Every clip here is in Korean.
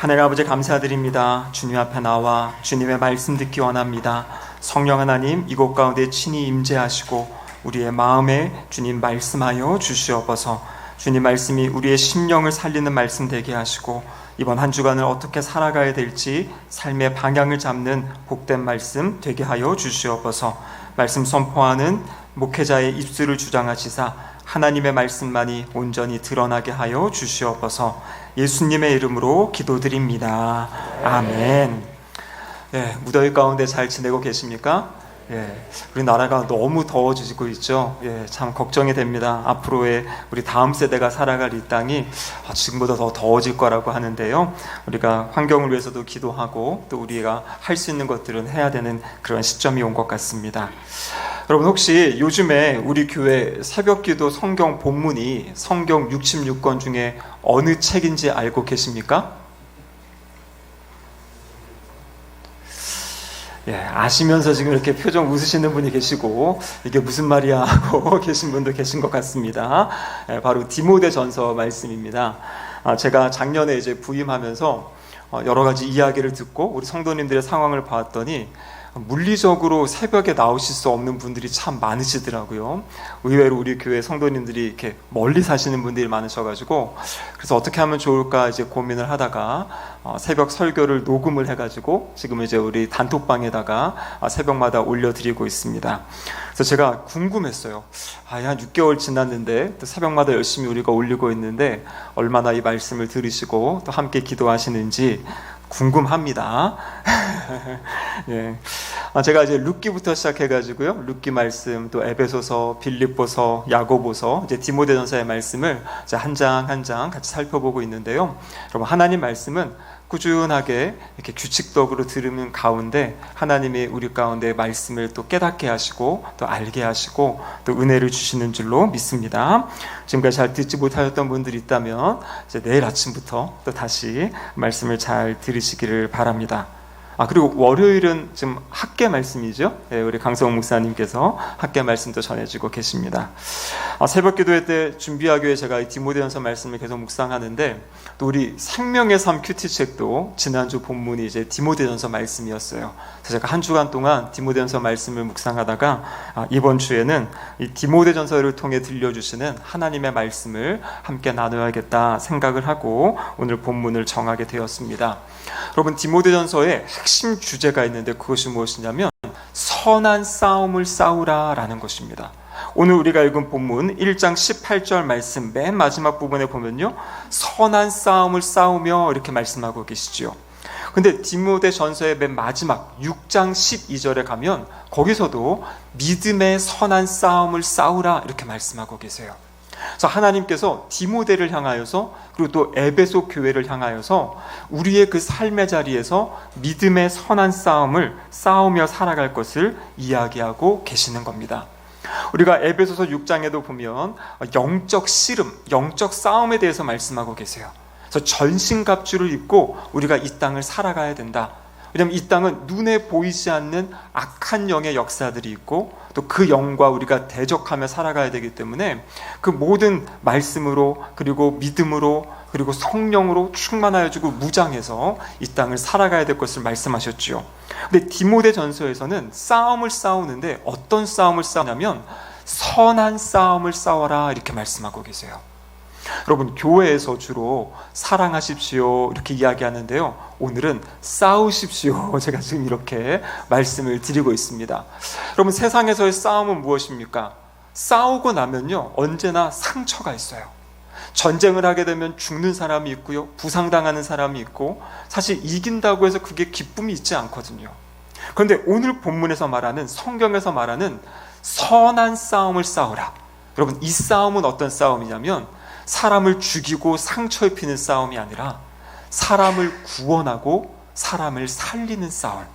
하늘 아버지 감사드립니다. 주님 앞에 나와 주님의 말씀 듣기 원합니다. 성령 하나님 이곳 가운데 친히 임재하시고 우리의 마음에 주님 말씀하여 주시옵소서. 주님 말씀이 우리의 심령을 살리는 말씀 되게 하시고 이번 한 주간을 어떻게 살아가야 될지 삶의 방향을 잡는 복된 말씀 되게 하여 주시옵소서. 말씀 선포하는 목회자의 입술을 주장하시사 하나님의 말씀만이 온전히 드러나게 하여 주시옵소서. 예수님의 이름으로 기도드립니다. 아멘. 무더위 가운데 잘 지내고 계십니까? 우리나라가 너무 더워지고 있죠. 참 걱정이 됩니다. 앞으로의 우리 다음 세대가 살아갈 이 땅이 지금보다 더 더워질 거라고 하는데요. 우리가 환경을 위해서도 기도하고 또 우리가 할 수 있는 것들은 해야 되는 그런 시점이 온 것 같습니다. 여러분 혹시 요즘에 우리 교회 새벽기도 성경 본문이 성경 66권 중에 어느 책인지 알고 계십니까? 아시면서 지금 이렇게 표정 웃으시는 분이 계시고 이게 무슨 말이야 하고 계신 분도 계신 것 같습니다. 바로 디모데전서 말씀입니다. 제가 작년에 이제 부임하면서 여러 가지 이야기를 듣고 우리 성도님들의 상황을 봤더니 물리적으로 새벽에 나오실 수 없는 분들이 참 많으시더라고요. 의외로 우리 교회 성도님들이 이렇게 멀리 사시는 분들이 많으셔가지고 그래서 어떻게 하면 좋을까 이제 고민을 하다가 새벽 설교를 녹음을 해가지고 지금 이제 우리 단톡방에다가 새벽마다 올려드리고 있습니다. 그래서 제가 궁금했어요. 한 6개월 지났는데 또 새벽마다 열심히 우리가 올리고 있는데 얼마나 이 말씀을 들으시고 또 함께 기도하시는지 궁금합니다. 제가 이제 룻기부터 시작해가지고요. 룻기 말씀, 또 에베소서, 빌립보서, 야고보서, 이제 디모데전서의 말씀을 한 장 한 장 같이 살펴보고 있는데요. 여러분 하나님 말씀은 꾸준하게 이렇게 규칙적으로 들으는 가운데 하나님이 우리 가운데 말씀을 또 깨닫게 하시고 또 알게 하시고 또 은혜를 주시는 줄로 믿습니다. 지금까지 잘 듣지 못하셨던 분들이 있다면 이제 내일 아침부터 또 다시 말씀을 잘 들으시기를 바랍니다. 그리고 월요일은 지금 학계 말씀이죠. 우리 강성훈 목사님께서 학계 말씀도 전해주고 계십니다. 새벽 기도회 때 준비하기 위해 제가 이 디모데전서 말씀을 계속 묵상하는데 또 우리 생명의 삶 큐티책도 지난주 본문이 이제 디모데전서 말씀이었어요. 그래서 제가 한 주간 동안 디모데전서 말씀을 묵상하다가 이번 주에는 이 디모데전서를 통해 들려주시는 하나님의 말씀을 함께 나눠야겠다 생각을 하고 오늘 본문을 정하게 되었습니다. 여러분 디모데전서에 핵심 주제가 있는데 그것이 무엇이냐면 선한 싸움을 싸우라 라는 것입니다. 오늘 우리가 읽은 본문 1장 18절 말씀 맨 마지막 부분에 보면요 선한 싸움을 싸우며 이렇게 말씀하고 계시죠. 근데 디모데전서의 맨 마지막 6장 12절에 가면 거기서도 믿음의 선한 싸움을 싸우라 이렇게 말씀하고 계세요. 그래서 하나님께서 디모데를 향하여서 그리고 또 에베소 교회를 향하여서 우리의 그 삶의 자리에서 믿음의 선한 싸움을 싸우며 살아갈 것을 이야기하고 계시는 겁니다. 우리가 에베소서 6장에도 보면 영적 씨름, 영적 싸움에 대해서 말씀하고 계세요. 그래서 전신갑주를 입고 우리가 이 땅을 살아가야 된다. 왜냐하면 이 땅은 눈에 보이지 않는 악한 영의 역사들이 있고 또 그 영과 우리가 대적하며 살아가야 되기 때문에 그 모든 말씀으로 그리고 믿음으로 그리고 성령으로 충만하여지고 무장해서 이 땅을 살아가야 될 것을 말씀하셨죠. 근데 디모데전서에서는 싸움을 싸우는데 어떤 싸움을 싸우냐면 선한 싸움을 싸워라 이렇게 말씀하고 계세요. 여러분 교회에서 주로 사랑하십시오 이렇게 이야기하는데요. 오늘은 싸우십시오 제가 지금 이렇게 말씀을 드리고 있습니다. 여러분 세상에서의 싸움은 무엇입니까? 싸우고 나면요 언제나 상처가 있어요. 전쟁을 하게 되면 죽는 사람이 있고요 부상당하는 사람이 있고 사실 이긴다고 해서 그게 기쁨이 있지 않거든요. 그런데 오늘 본문에서 말하는 성경에서 말하는 선한 싸움을 싸우라. 여러분 이 싸움은 어떤 싸움이냐면 사람을 죽이고 상처 입히는 싸움이 아니라 사람을 구원하고 사람을 살리는 싸움.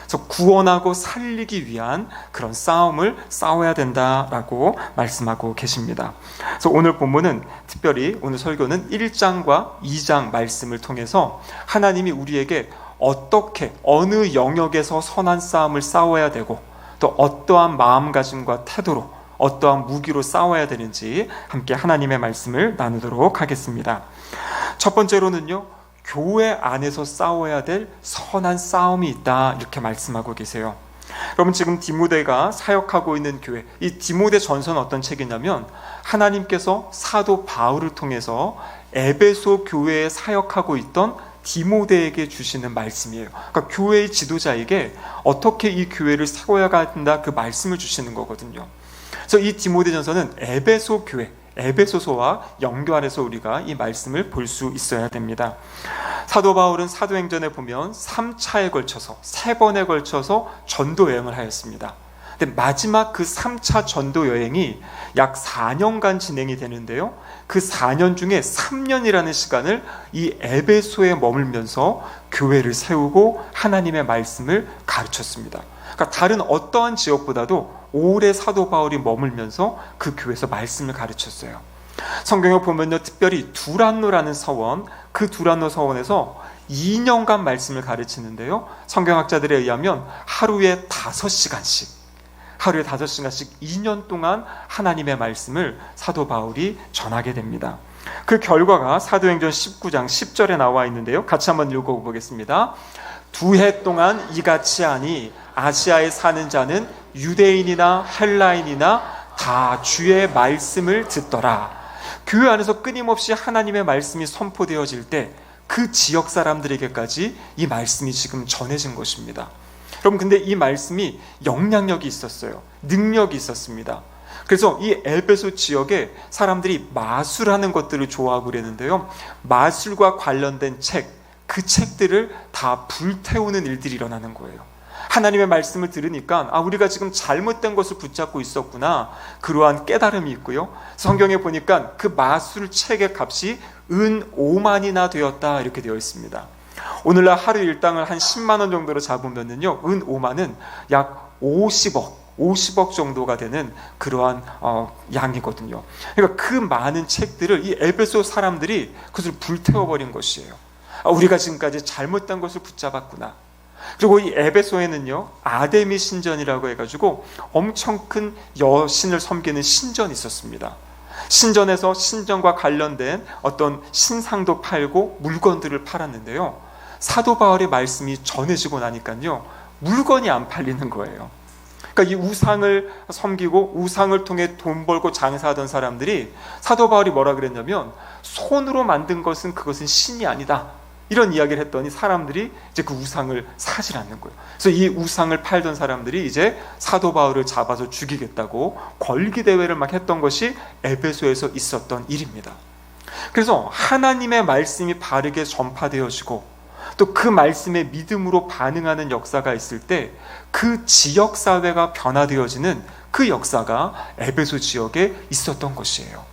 그래서 구원하고 살리기 위한 그런 싸움을 싸워야 된다라고 말씀하고 계십니다. 그래서 오늘 본문은 특별히 오늘 설교는 1장과 2장 말씀을 통해서 하나님이 우리에게 어떻게 어느 영역에서 선한 싸움을 싸워야 되고 또 어떠한 마음가짐과 태도로 어떠한 무기로 싸워야 되는지 함께 하나님의 말씀을 나누도록 하겠습니다. 첫 번째로는요, 교회 안에서 싸워야 될 선한 싸움이 있다, 이렇게 말씀하고 계세요. 여러분, 지금 디모데가 사역하고 있는 교회, 이 디모데 전서는 어떤 책이냐면 하나님께서 사도 바울을 통해서 에베소 교회에 사역하고 있던 디모데에게 주시는 말씀이에요. 그러니까 교회의 지도자에게 어떻게 이 교회를 세워야 한다, 그 말씀을 주시는 거거든요. 그래서 이 디모데 전서는 에베소 교회, 에베소서와 연결해서 우리가 이 말씀을 볼 수 있어야 됩니다. 사도 바울은 사도행전에 보면 3차에 걸쳐서 3번에 걸쳐서 전도 여행을 하였습니다. 근데 마지막 그 3차 전도 여행이 약 4년간 진행이 되는데요, 그 4년 중에 3년이라는 시간을 이 에베소에 머물면서 교회를 세우고 하나님의 말씀을 가르쳤습니다. 그러니까 다른 어떠한 지역보다도 오래 사도 바울이 머물면서 그 교회에서 말씀을 가르쳤어요. 성경에 보면요, 특별히 두란노라는 서원, 그 두란노 서원에서 2년간 말씀을 가르치는데요, 성경학자들에 의하면 하루에 5시간씩 2년 동안 하나님의 말씀을 사도 바울이 전하게 됩니다. 그 결과가 사도행전 19장 10절에 나와 있는데요, 같이 한번 읽어보겠습니다. 2해 동안 이같이 하니 아시아에 사는 자는 유대인이나 헬라인이나 다 주의 말씀을 듣더라. 교회 안에서 끊임없이 하나님의 말씀이 선포되어질 때 그 지역 사람들에게까지 이 말씀이 지금 전해진 것입니다. 여러분, 근데 이 말씀이 영향력이 있었어요. 능력이 있었습니다. 그래서 이 에베소 지역에 사람들이 마술하는 것들을 좋아하고 그랬는데요, 마술과 관련된 책, 그 책들을 다 불태우는 일들이 일어나는 거예요. 하나님의 말씀을 들으니까 우리가 지금 잘못된 것을 붙잡고 있었구나, 그러한 깨달음이 있고요, 성경에 보니까 그 마술 책의 값이 은 5만이나 되었다, 이렇게 되어 있습니다. 오늘날 하루 일당을 한 10만 원 정도로 잡으면은요, 은 5만은 약 50억 정도가 되는 그러한 양이거든요. 그러니까 그 많은 책들을 이 에베소 사람들이 그것을 불태워버린 것이에요. 우리가 지금까지 잘못된 것을 붙잡았구나. 그리고 이 에베소에는요, 아데미 신전이라고 해가지고 엄청 큰 여신을 섬기는 신전이 있었습니다. 신전에서 신전과 관련된 어떤 신상도 팔고 물건들을 팔았는데요, 사도 바울의 말씀이 전해지고 나니까요, 물건이 안 팔리는 거예요. 그러니까 이 우상을 섬기고 우상을 통해 돈 벌고 장사하던 사람들이 사도 바울이 뭐라 그랬냐면, 손으로 만든 것은 그것은 신이 아니다, 이런 이야기를 했더니 사람들이 이제 그 우상을 사질 않는 거예요. 그래서 이 우상을 팔던 사람들이 이제 사도 바울을 잡아서 죽이겠다고 걸기 대회를 막 했던 것이 에베소에서 있었던 일입니다. 그래서 하나님의 말씀이 바르게 전파되어지고 또 그 말씀에 믿음으로 반응하는 역사가 있을 때 그 지역 사회가 변화되어지는 그 역사가 에베소 지역에 있었던 것이에요.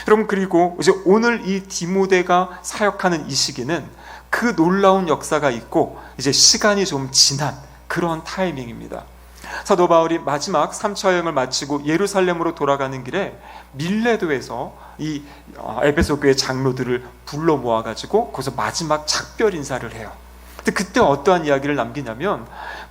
여러분, 그리고 이제 오늘 이 디모데가 사역하는 이 시기는 그 놀라운 역사가 있고 이제 시간이 좀 지난 그런 타이밍입니다. 사도 바울이 마지막 3차 여행을 마치고 예루살렘으로 돌아가는 길에 밀레도에서 이 에베소 교회 장로들을 불러 모아가지고 거기서 마지막 작별 인사를 해요. 근데 그때 어떠한 이야기를 남기냐면,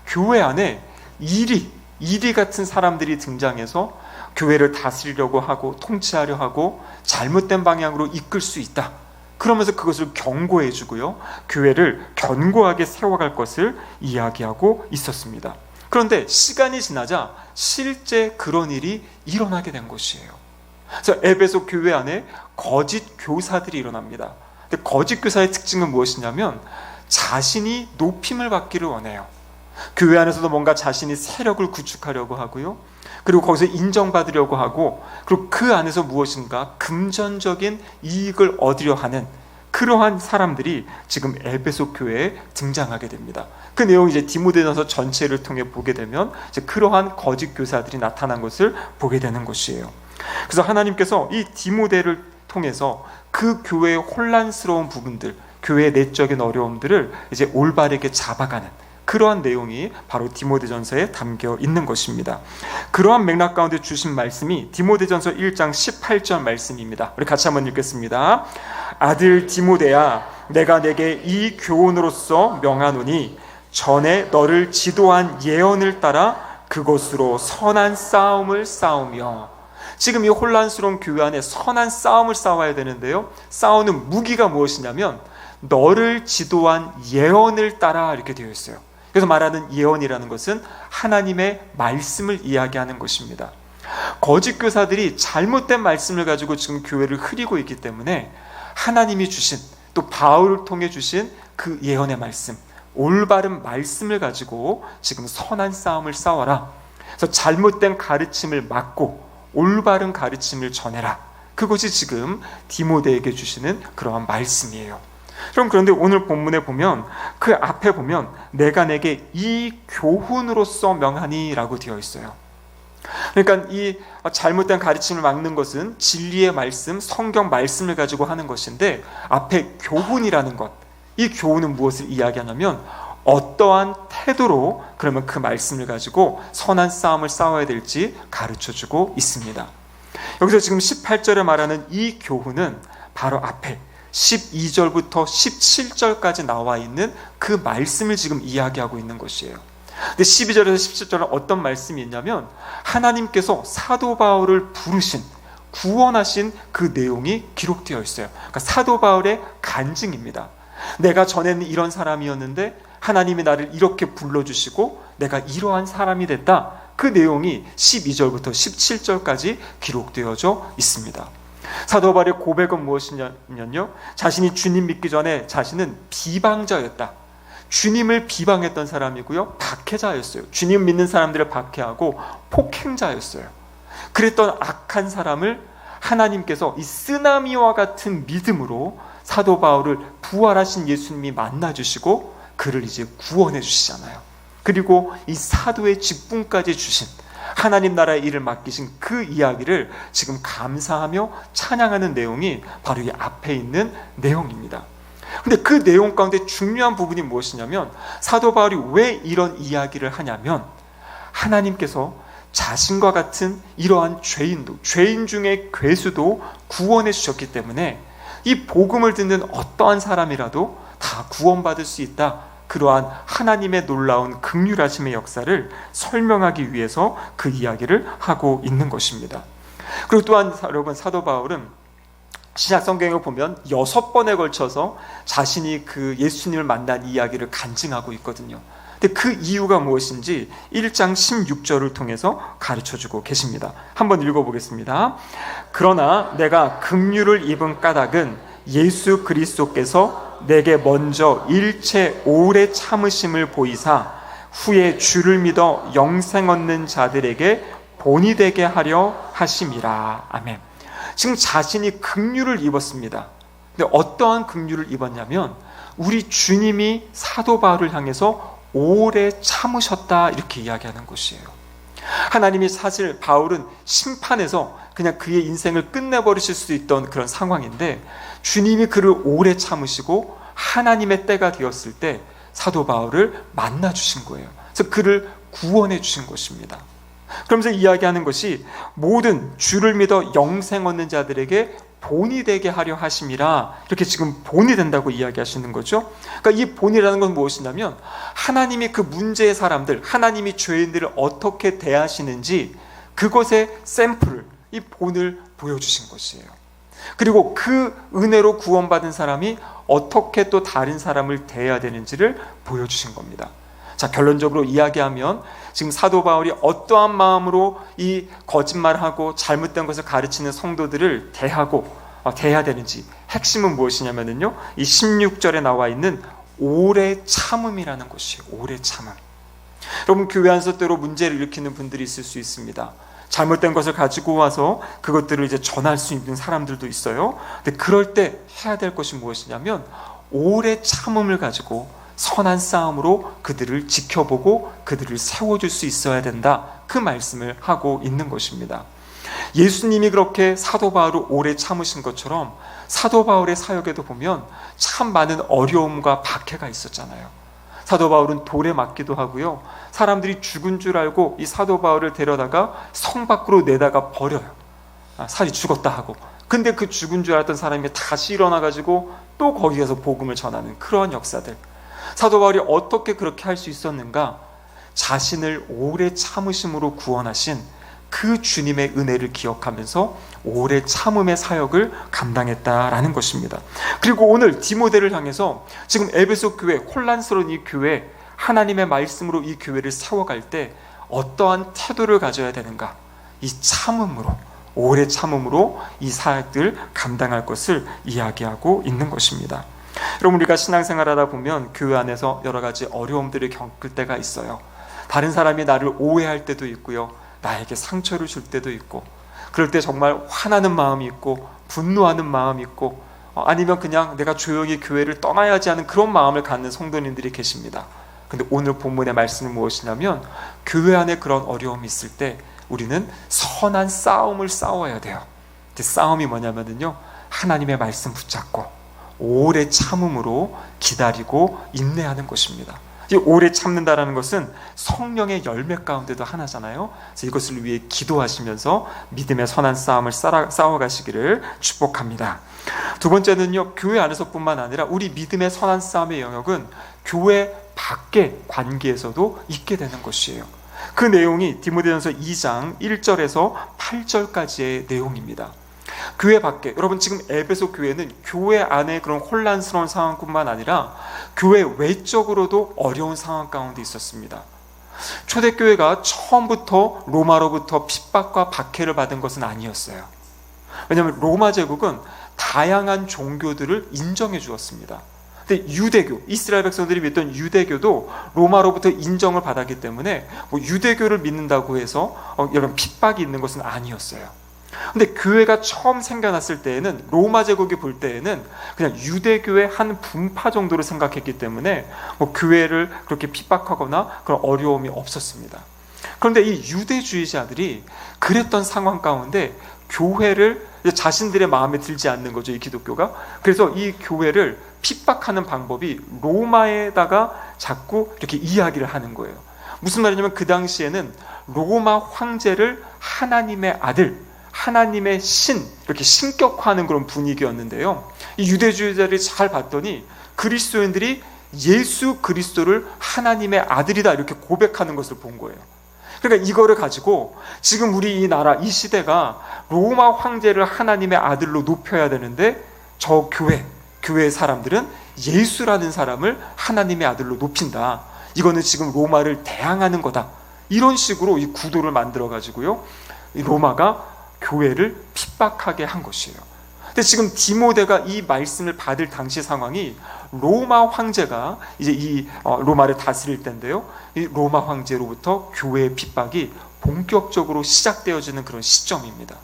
교회 안에 이리 같은 사람들이 등장해서 교회를 다스리려고 하고 통치하려 하고 잘못된 방향으로 이끌 수 있다, 그러면서 그것을 경고해 주고요, 교회를 견고하게 세워갈 것을 이야기하고 있었습니다. 그런데 시간이 지나자 실제 그런 일이 일어나게 된 것이에요. 그래서 에베소 교회 안에 거짓 교사들이 일어납니다. 근데 거짓 교사의 특징은 무엇이냐면 자신이 높임을 받기를 원해요. 교회 안에서도 뭔가 자신이 세력을 구축하려고 하고요, 그리고 거기서 인정받으려고 하고, 그리고 그 안에서 무엇인가 금전적인 이익을 얻으려 하는 그러한 사람들이 지금 에베소 교회에 등장하게 됩니다. 그 내용이 이제 디모데전서 전체를 통해 보게 되면 이제 그러한 거짓 교사들이 나타난 것을 보게 되는 것이에요. 그래서 하나님께서 이 디모데를 통해서 그 교회의 혼란스러운 부분들, 교회의 내적인 어려움들을 이제 올바르게 잡아가는 그러한 내용이 바로 디모데전서에 담겨 있는 것입니다. 그러한 맥락 가운데 주신 말씀이 디모데전서 1장 18절 말씀입니다. 우리 같이 한번 읽겠습니다. 아들 디모데야, 내가 내게 이 교훈으로서 명하노니 전에 너를 지도한 예언을 따라 그것으로 선한 싸움을 싸우며. 지금 이 혼란스러운 교회 안에 선한 싸움을 싸워야 되는데요, 싸우는 무기가 무엇이냐면 너를 지도한 예언을 따라 이렇게 되어 있어요. 그래서 말하는 예언이라는 것은 하나님의 말씀을 이야기하는 것입니다. 거짓 교사들이 잘못된 말씀을 가지고 지금 교회를 흐리고 있기 때문에 하나님이 주신, 또 바울을 통해 주신 그 예언의 말씀, 올바른 말씀을 가지고 지금 선한 싸움을 싸워라. 그래서 잘못된 가르침을 막고 올바른 가르침을 전해라. 그것이 지금 디모데에게 주시는 그러한 말씀이에요. 그런데 오늘 본문에 보면 그 앞에 보면 내가 내게 이 교훈으로서 명하니 라고 되어 있어요. 그러니까 이 잘못된 가르침을 막는 것은 진리의 말씀, 성경 말씀을 가지고 하는 것인데 앞에 교훈이라는 것, 이 교훈은 무엇을 이야기하냐면 어떠한 태도로 그러면 그 말씀을 가지고 선한 싸움을 싸워야 될지 가르쳐주고 있습니다. 여기서 지금 18절에 말하는 이 교훈은 바로 앞에 12절부터 17절까지 나와 있는 그 말씀을 지금 이야기하고 있는 것이에요. 근데 12절에서 17절은 어떤 말씀이 있냐면 하나님께서 사도 바울을 부르신, 구원하신 그 내용이 기록되어 있어요. 그러니까 사도 바울의 간증입니다. 내가 전에는 이런 사람이었는데 하나님이 나를 이렇게 불러주시고 내가 이러한 사람이 됐다. 그 내용이 12절부터 17절까지 기록되어져 있습니다. 사도 바울의 고백은 무엇이냐면요, 자신이 주님 믿기 전에 자신은 비방자였다. 주님을 비방했던 사람이고요, 박해자였어요. 주님 믿는 사람들을 박해하고 폭행자였어요. 그랬던 악한 사람을 하나님께서 이 쓰나미와 같은 믿음으로 사도 바울을 부활하신 예수님이 만나주시고 그를 이제 구원해 주시잖아요. 그리고 이 사도의 직분까지 주신, 하나님 나라의 일을 맡기신 그 이야기를 지금 감사하며 찬양하는 내용이 바로 이 앞에 있는 내용입니다. 근데 그 내용 가운데 중요한 부분이 무엇이냐면 사도 바울이 왜 이런 이야기를 하냐면 하나님께서 자신과 같은 이러한 죄인도, 죄인 중에 괴수도 구원해 주셨기 때문에 이 복음을 듣는 어떠한 사람이라도 다 구원받을 수 있다. 그러한 하나님의 놀라운 긍휼하심의 역사를 설명하기 위해서 그 이야기를 하고 있는 것입니다. 그리고 또한 여러분, 사도 바울은 신약 성경을 보면 6번에 걸쳐서 자신이 그 예수님을 만난 이야기를 간증하고 있거든요. 근데 그 이유가 무엇인지 1장 16절을 통해서 가르쳐주고 계십니다. 한번 읽어보겠습니다. 그러나 내가 긍휼을 입은 까닭은 예수 그리스도께서 내게 먼저 일체 오래 참으심을 보이사 후에 주를 믿어 영생 얻는 자들에게 본이 되게 하려 하심이라. 아멘. 지금 자신이 긍휼을 입었습니다. 근데 어떠한 긍휼을 입었냐면 우리 주님이 사도 바울을 향해서 오래 참으셨다, 이렇게 이야기하는 것이에요. 하나님이 사실 바울은 심판에서 그냥 그의 인생을 끝내버리실 수 있던 그런 상황인데 주님이 그를 오래 참으시고 하나님의 때가 되었을 때 사도 바울을 만나 주신 거예요. 그래서 그를 구원해 주신 것입니다. 그러면서 이야기하는 것이 모든 주를 믿어 영생 얻는 자들에게 본이 되게 하려 하심이라, 이렇게 지금 본이 된다고 이야기하시는 거죠. 그러니까 이 본이라는 건 무엇이냐면 하나님이 그 문제의 사람들, 하나님이 죄인들을 어떻게 대하시는지 그것의 샘플을, 이 본을 보여주신 것이에요. 그리고 그 은혜로 구원받은 사람이 어떻게 또 다른 사람을 대해야 되는지를 보여주신 겁니다. 자, 결론적으로 이야기하면 지금 사도 바울이 어떠한 마음으로 이 거짓말하고 잘못된 것을 가르치는 성도들을 대해야 되는지, 핵심은 무엇이냐면요, 이 16절에 나와 있는 오래 참음이라는 것이에요. 오래 참음. 여러분, 교회 안에서 때로 문제를 일으키는 분들이 있을 수 있습니다. 잘못된 것을 가지고 와서 그것들을 이제 전할 수 있는 사람들도 있어요. 근데 그럴 때 해야 될 것이 무엇이냐면 오래 참음을 가지고 선한 싸움으로 그들을 지켜보고 그들을 세워줄 수 있어야 된다. 그 말씀을 하고 있는 것입니다. 예수님이 그렇게 사도 바울을 오래 참으신 것처럼 사도 바울의 사역에도 보면 참 많은 어려움과 박해가 있었잖아요. 사도 바울은 돌에 맞기도 하고요, 사람들이 죽은 줄 알고 이 사도 바울을 데려다가 성 밖으로 내다가 버려요. 살이 죽었다 하고. 근데 그 죽은 줄 알았던 사람이 다시 일어나가지고 또 거기 가서 복음을 전하는 그러한 역사들. 사도 바울이 어떻게 그렇게 할 수 있었는가? 자신을 오래 참으심으로 구원하신 그 주님의 은혜를 기억하면서 오래 참음의 사역을 감당했다라는 것입니다. 그리고 오늘 디모데를 향해서 지금 에베소 교회, 혼란스러운 이 교회, 하나님의 말씀으로 이 교회를 세워갈 때 어떠한 태도를 가져야 되는가? 이 참음으로, 오래 참음으로 이 사역들 감당할 것을 이야기하고 있는 것입니다. 여러분, 우리가 신앙생활하다 보면 교회 안에서 여러 가지 어려움들을 겪을 때가 있어요. 다른 사람이 나를 오해할 때도 있고요, 나에게 상처를 줄 때도 있고, 그럴 때 정말 화나는 마음이 있고 분노하는 마음이 있고, 아니면 그냥 내가 조용히 교회를 떠나야지 하는 그런 마음을 갖는 성도님들이 계십니다. 근데 오늘 본문의 말씀은 무엇이냐면, 교회 안에 그런 어려움이 있을 때 우리는 선한 싸움을 싸워야 돼요. 그 싸움이 뭐냐면요, 하나님의 말씀 붙잡고 오래 참음으로 기다리고 인내하는 것입니다. 이 오래 참는다라는 것은 성령의 열매 가운데도 하나잖아요. 그래서 이것을 위해 기도하시면서 믿음의 선한 싸움을 싸워가시기를 축복합니다. 두 번째는요, 교회 안에서뿐만 아니라 우리 믿음의 선한 싸움의 영역은 교회 밖의 관계에서도 있게 되는 것이에요. 그 내용이 디모데전서 2장 1절에서 8절까지의 내용입니다. 교회 밖에, 여러분 지금 에베소 교회는 교회 안에 그런 혼란스러운 상황뿐만 아니라 교회 외적으로도 어려운 상황 가운데 있었습니다. 초대교회가 처음부터 로마로부터 핍박과 박해를 받은 것은 아니었어요. 왜냐하면 로마 제국은 다양한 종교들을 인정해 주었습니다. 근데 유대교, 이스라엘 백성들이 믿던 유대교도 로마로부터 인정을 받았기 때문에 유대교를 믿는다고 해서 이런 핍박이 있는 것은 아니었어요. 근데 교회가 처음 생겨났을 때에는, 로마 제국이 볼 때에는 그냥 유대교의 한 분파 정도로 생각했기 때문에 교회를 그렇게 핍박하거나 그런 어려움이 없었습니다. 그런데 이 유대주의자들이 그랬던 상황 가운데 교회를 자신들의 마음에 들지 않는 거죠, 이 기독교가. 그래서 이 교회를 핍박하는 방법이 로마에다가 자꾸 이렇게 이야기를 하는 거예요. 무슨 말이냐면, 그 당시에는 로마 황제를 하나님의 아들, 하나님의 신, 이렇게 신격화하는 그런 분위기였는데요, 이 유대주의자들이 잘 봤더니 그리스도인들이 예수 그리스도를 하나님의 아들이다 이렇게 고백하는 것을 본 거예요. 그러니까 이거를 가지고 지금 우리 이 나라, 이 시대가 로마 황제를 하나님의 아들로 높여야 되는데, 저 교회의 사람들은 예수라는 사람을 하나님의 아들로 높인다, 이거는 지금 로마를 대항하는 거다, 이런 식으로 이 구도를 만들어 가지고요, 이 로마가 교회를 핍박하게 한 것이에요. 근데 지금 디모데가 이 말씀을 받을 당시 상황이 로마 황제가 이제 이 로마를 다스릴 때인데요, 이 로마 황제로부터 교회의 핍박이 본격적으로 시작되어지는 그런 시점입니다.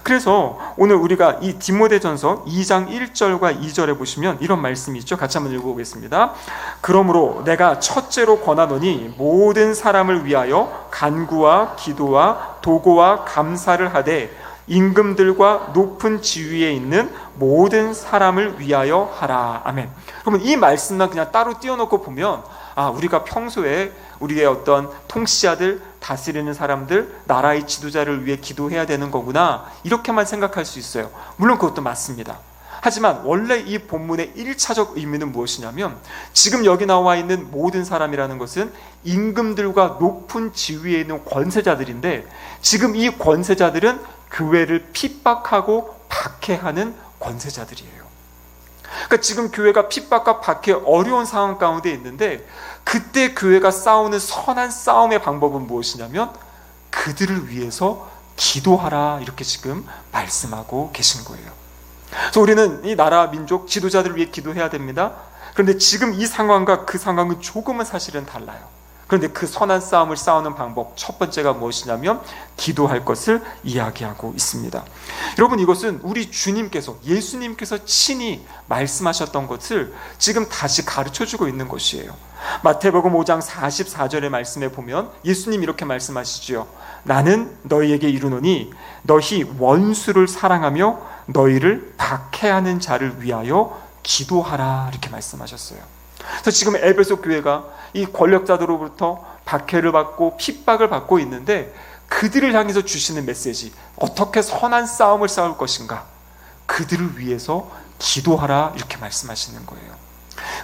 그래서 오늘 우리가 이 디모데전서 2장 1절과 2절에 보시면 이런 말씀이 있죠. 같이 한번 읽어보겠습니다. 그러므로 내가 첫째로 권하노니 모든 사람을 위하여 간구와 기도와 도고와 감사를 하되 임금들과 높은 지위에 있는 모든 사람을 위하여 하라. 아멘. 그러면 이 말씀만 그냥 따로 띄워놓고 보면, 우리가 평소에 우리의 어떤 통치자들, 다스리는 사람들, 나라의 지도자를 위해 기도해야 되는 거구나, 이렇게만 생각할 수 있어요. 물론 그것도 맞습니다. 하지만 원래 이 본문의 1차적 의미는 무엇이냐면, 지금 여기 나와 있는 모든 사람이라는 것은 임금들과 높은 지위에 있는 권세자들인데, 지금 이 권세자들은 교회를 핍박하고 박해하는 권세자들이에요. 그러니까 지금 교회가 핍박과 박해, 어려운 상황 가운데 있는데, 그때 교회가 싸우는 선한 싸움의 방법은 무엇이냐면 그들을 위해서 기도하라, 이렇게 지금 말씀하고 계신 거예요. 그래서 우리는 이 나라 민족 지도자들을 위해 기도해야 됩니다. 그런데 지금 이 상황과 그 상황은 조금은 사실은 달라요. 그런데 그 선한 싸움을 싸우는 방법, 첫 번째가 무엇이냐면 기도할 것을 이야기하고 있습니다. 여러분, 이것은 우리 주님께서, 예수님께서 친히 말씀하셨던 것을 지금 다시 가르쳐주고 있는 것이에요. 마태복음 5장 44절의 말씀에 보면 예수님 이렇게 말씀하시지요. 나는 너희에게 이르노니 너희 원수를 사랑하며 너희를 박해하는 자를 위하여 기도하라, 이렇게 말씀하셨어요. 그래서 지금 에베소 교회가 이 권력자들로부터 박해를 받고 핍박을 받고 있는데, 그들을 향해서 주시는 메시지, 어떻게 선한 싸움을 싸울 것인가, 그들을 위해서 기도하라, 이렇게 말씀하시는 거예요.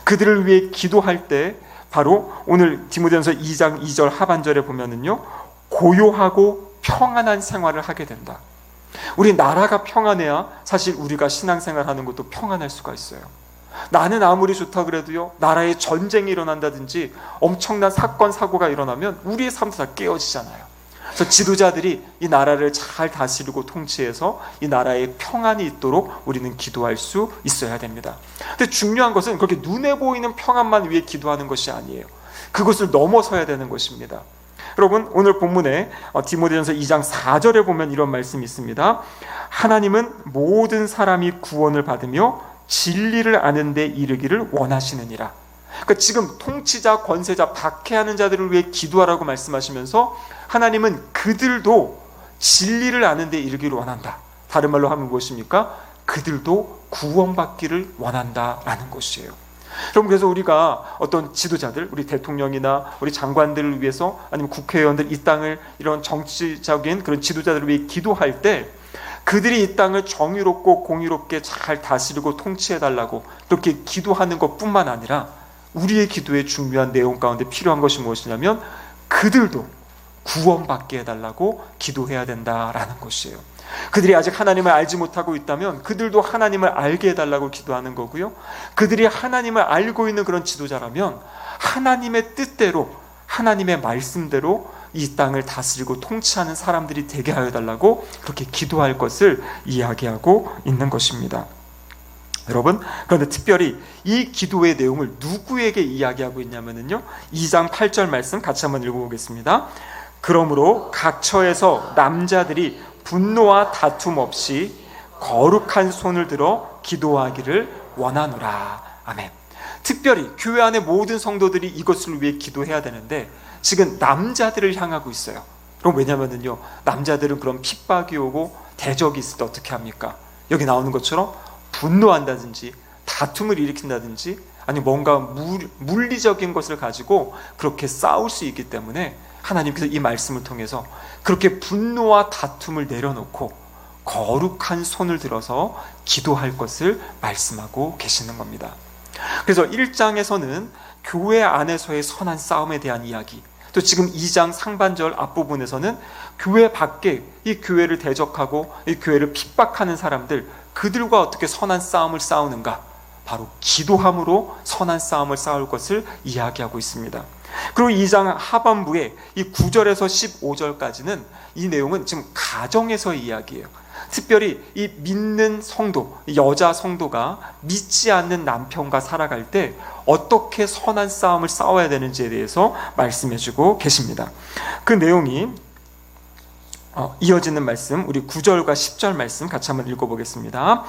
그들을 위해 기도할 때 바로 오늘 디모데전서 2장 2절 하반절에 보면은요, 고요하고 평안한 생활을 하게 된다. 우리 나라가 평안해야 사실 우리가 신앙생활하는 것도 평안할 수가 있어요. 나는 아무리 좋다 그래도요, 나라에 전쟁이 일어난다든지 엄청난 사건 사고가 일어나면 우리의 삶도 다 깨어지잖아요. 그래서 지도자들이 이 나라를 잘 다스리고 통치해서 이 나라에 평안이 있도록 우리는 기도할 수 있어야 됩니다. 근데 중요한 것은 그렇게 눈에 보이는 평안만 위해 기도하는 것이 아니에요. 그것을 넘어서야 되는 것입니다. 여러분, 오늘 본문에 디모데전서 2장 4절에 보면 이런 말씀이 있습니다. 하나님은 모든 사람이 구원을 받으며 진리를 아는 데 이르기를 원하시느니라. 그러니까 지금 통치자, 권세자, 박해하는 자들을 위해 기도하라고 말씀하시면서 하나님은 그들도 진리를 아는 데 이르기를 원한다. 다른 말로 하면 무엇입니까? 그들도 구원받기를 원한다라는 것이에요. 여러분, 그래서 우리가 어떤 지도자들, 우리 대통령이나 우리 장관들을 위해서, 아니면 국회의원들, 이 땅을, 이런 정치적인 그런 지도자들을 위해 기도할 때 그들이 이 땅을 정의롭고 공의롭게 잘 다스리고 통치해달라고 그렇게 기도하는 것뿐만 아니라 우리의 기도의 중요한 내용 가운데 필요한 것이 무엇이냐면 그들도 구원받게 해달라고 기도해야 된다라는 것이에요. 그들이 아직 하나님을 알지 못하고 있다면 그들도 하나님을 알게 해달라고 기도하는 거고요. 그들이 하나님을 알고 있는 그런 지도자라면 하나님의 뜻대로, 하나님의 말씀대로 이 땅을 다스리고 통치하는 사람들이 되게 하여 달라고 그렇게 기도할 것을 이야기하고 있는 것입니다. 여러분, 그런데 특별히 이 기도의 내용을 누구에게 이야기하고 있냐면요, 2장 8절 말씀 같이 한번 읽어보겠습니다. 그러므로 각 처에서 남자들이 분노와 다툼 없이 거룩한 손을 들어 기도하기를 원하노라. 아멘. 특별히 교회 안의 모든 성도들이 이것을 위해 기도해야 되는데 지금 남자들을 향하고 있어요. 그럼 왜냐면은요, 남자들은 그런 핍박이 오고 대적이 있을 때 어떻게 합니까? 여기 나오는 것처럼 분노한다든지 다툼을 일으킨다든지 아니면 뭔가 물리적인 것을 가지고 그렇게 싸울 수 있기 때문에 하나님께서 이 말씀을 통해서 그렇게 분노와 다툼을 내려놓고 거룩한 손을 들어서 기도할 것을 말씀하고 계시는 겁니다. 그래서 1장에서는 교회 안에서의 선한 싸움에 대한 이야기, 또 지금 2장 상반절 앞부분에서는 교회 밖에 이 교회를 대적하고 이 교회를 핍박하는 사람들, 그들과 어떻게 선한 싸움을 싸우는가, 바로 기도함으로 선한 싸움을 싸울 것을 이야기하고 있습니다. 그리고 2장 하반부에 이 9절에서 15절까지는 이 내용은 지금 가정에서의 이야기예요. 특별히 이 믿는 성도, 여자 성도가 믿지 않는 남편과 살아갈 때 어떻게 선한 싸움을 싸워야 되는지에 대해서 말씀해주고 계십니다. 그 내용이 이어지는 말씀, 우리 9절과 10절 말씀 같이 한번 읽어보겠습니다.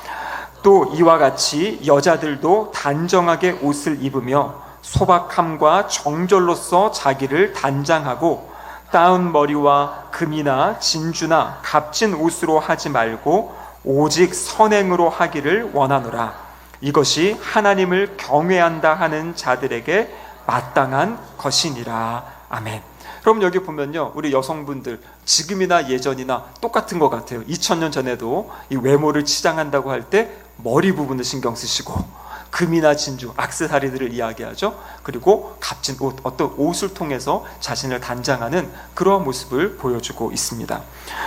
또 이와 같이 여자들도 단정하게 옷을 입으며 소박함과 정절로서 자기를 단장하고 따은 머리와 금이나 진주나 값진 옷으로 하지 말고 오직 선행으로 하기를 원하노라. 이것이 하나님을 경외한다 하는 자들에게 마땅한 것이니라. 아멘. 그럼 여기 보면요, 우리 여성분들 지금이나 예전이나 똑같은 것 같아요. 2000년 전에도 이 외모를 치장한다고 할 때 머리 부분을 신경 쓰시고 금이나 진주, 액세서리들을 이야기하죠. 그리고 값진 옷, 어떤 옷을 통해서 자신을 단장하는 그러한 모습을 보여주고 있습니다.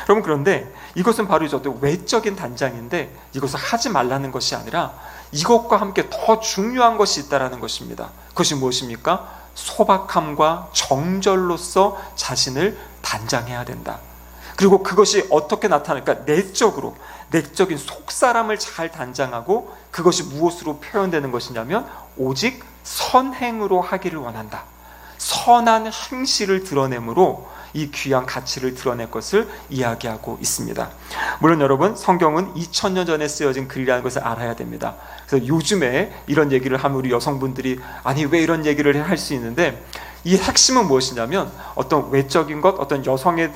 여러분, 그런데 이것은 바로 이제 어떤 외적인 단장인데 이것을 하지 말라는 것이 아니라 이것과 함께 더 중요한 것이 있다는 것입니다. 그것이 무엇입니까? 소박함과 정절로서 자신을 단장해야 된다. 그리고 그것이 어떻게 나타날까? 내적인 속사람을 잘 단장하고 그것이 무엇으로 표현되는 것이냐면 오직 선행으로 하기를 원한다. 선한 행실을 드러내므로 이 귀한 가치를 드러낼 것을 이야기하고 있습니다. 물론 여러분, 성경은 2000년 전에 쓰여진 글이라는 것을 알아야 됩니다. 그래서 요즘에 이런 얘기를 하면 우리 여성분들이 아니 왜 이런 얘기를 할 수 있는데, 이 핵심은 무엇이냐면 어떤 외적인 것, 어떤 여성에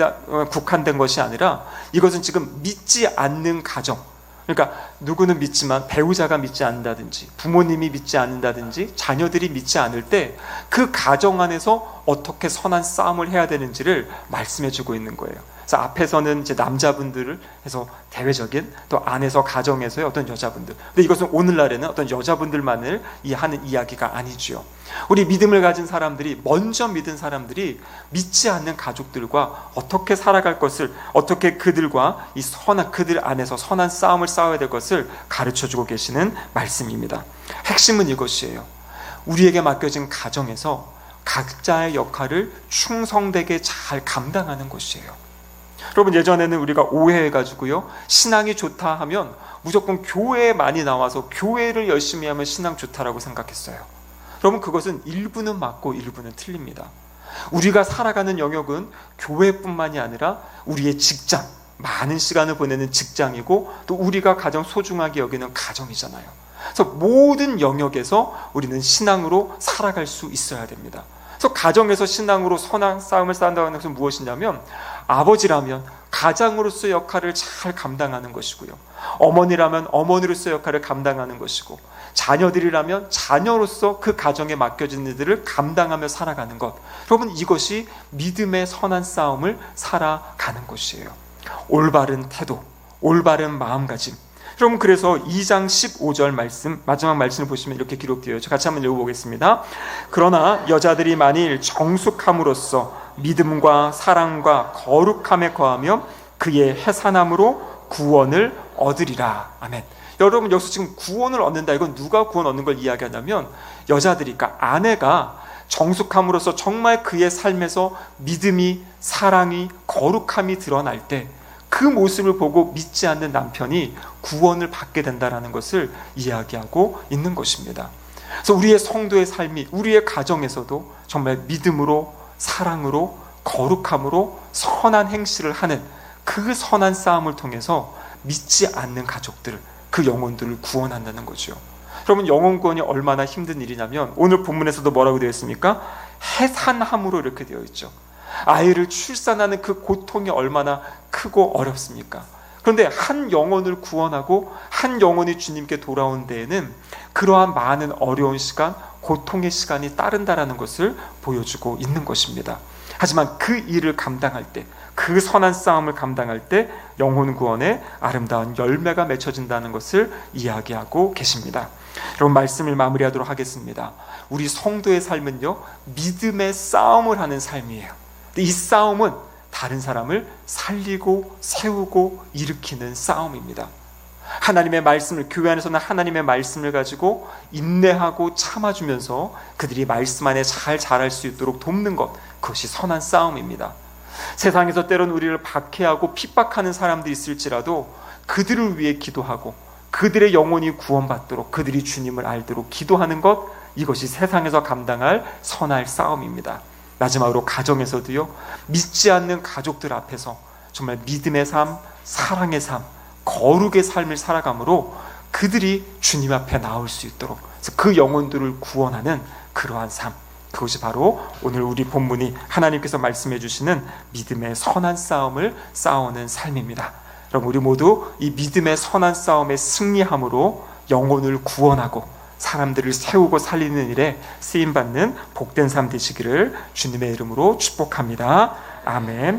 국한된 것이 아니라 이것은 지금 믿지 않는 가정, 그러니까 누구는 믿지만 배우자가 믿지 않는다든지 부모님이 믿지 않는다든지 자녀들이 믿지 않을 때 그 가정 안에서 어떻게 선한 싸움을 해야 되는지를 말씀해 주고 있는 거예요. 자, 앞에서는 이제 남자분들을 해서 대외적인, 또 안에서 가정에서의 어떤 여자분들. 근데 이것은 오늘날에는 어떤 여자분들만을 하는 이야기가 아니지요. 우리 믿음을 가진 사람들이, 먼저 믿은 사람들이 믿지 않는 가족들과 어떻게 살아갈 것을, 어떻게 그들과 이 선한, 그들 안에서 선한 싸움을 싸워야 될 것을 가르쳐주고 계시는 말씀입니다. 핵심은 이것이에요. 우리에게 맡겨진 가정에서 각자의 역할을 충성되게 잘 감당하는 것이에요. 여러분, 예전에는 우리가 오해해가지고요, 신앙이 좋다 하면 무조건 교회에 많이 나와서 교회를 열심히 하면 신앙 좋다라고 생각했어요. 여러분, 그것은 일부는 맞고 일부는 틀립니다. 우리가 살아가는 영역은 교회뿐만이 아니라 우리의 직장, 많은 시간을 보내는 직장이고, 또 우리가 가장 소중하게 여기는 가정이잖아요. 그래서 모든 영역에서 우리는 신앙으로 살아갈 수 있어야 됩니다. 그래서 가정에서 신앙으로 선한 싸움을 싸운다는 것은 무엇이냐면, 아버지라면 가장으로서의 역할을 잘 감당하는 것이고요, 어머니라면 어머니로서의 역할을 감당하는 것이고, 자녀들이라면 자녀로서 그 가정에 맡겨진 일들을 감당하며 살아가는 것. 여러분, 이것이 믿음의 선한 싸움을 살아가는 것이에요. 올바른 태도, 올바른 마음가짐. 여러분, 그래서 2장 15절 말씀, 마지막 말씀을 보시면 이렇게 기록되어 있죠. 같이 한번 읽어보겠습니다. 그러나 여자들이 만일 정숙함으로써 믿음과 사랑과 거룩함에 거하며 그의 해산함으로 구원을 얻으리라. 아멘. 여러분, 여기서 지금 구원을 얻는다, 이건 누가 구원 얻는 걸 이야기하냐면, 여자들이, 그러니까 아내가 정숙함으로써 정말 그의 삶에서 믿음이, 사랑이, 거룩함이 드러날 때 그 모습을 보고 믿지 않는 남편이 구원을 받게 된다는 것을 이야기하고 있는 것입니다. 그래서 우리의 성도의 삶이, 우리의 가정에서도 정말 믿음으로, 사랑으로, 거룩함으로 선한 행실을 하는 그 선한 싸움을 통해서 믿지 않는 가족들, 그 영혼들을 구원한다는 거죠. 여러분, 영혼 구원이 얼마나 힘든 일이냐면, 오늘 본문에서도 뭐라고 되어 있습니까? 해산함으로 이렇게 되어 있죠. 아이를 출산하는 그 고통이 얼마나 크고 어렵습니까? 그런데 한 영혼을 구원하고 한 영혼이 주님께 돌아온 데에는 그러한 많은 어려운 시간, 고통의 시간이 따른다라는 것을 보여주고 있는 것입니다. 하지만 그 일을 감당할 때, 그 선한 싸움을 감당할 때 영혼 구원의 아름다운 열매가 맺혀진다는 것을 이야기하고 계십니다. 여러분, 말씀을 마무리하도록 하겠습니다. 우리 성도의 삶은요, 믿음의 싸움을 하는 삶이에요. 이 싸움은 다른 사람을 살리고 세우고 일으키는 싸움입니다. 하나님의 말씀을, 교회 안에서는 하나님의 말씀을 가지고 인내하고 참아주면서 그들이 말씀 안에 잘 자랄 수 있도록 돕는 것, 그것이 선한 싸움입니다. 세상에서 때론 우리를 박해하고 핍박하는 사람들이 있을지라도 그들을 위해 기도하고 그들의 영혼이 구원받도록, 그들이 주님을 알도록 기도하는 것, 이것이 세상에서 감당할 선할 싸움입니다. 마지막으로 가정에서도요, 믿지 않는 가족들 앞에서 정말 믿음의 삶, 사랑의 삶, 거룩의 삶을 살아감으로 그들이 주님 앞에 나올 수 있도록, 그 영혼들을 구원하는 그러한 삶, 그것이 바로 오늘 우리 본문이 하나님께서 말씀해 주시는 믿음의 선한 싸움을 싸우는 삶입니다. 여러분, 우리 모두 이 믿음의 선한 싸움에 승리함으로 영혼을 구원하고 사람들을 세우고 살리는 일에 쓰임받는 복된 삶 되시기를 주님의 이름으로 축복합니다. 아멘.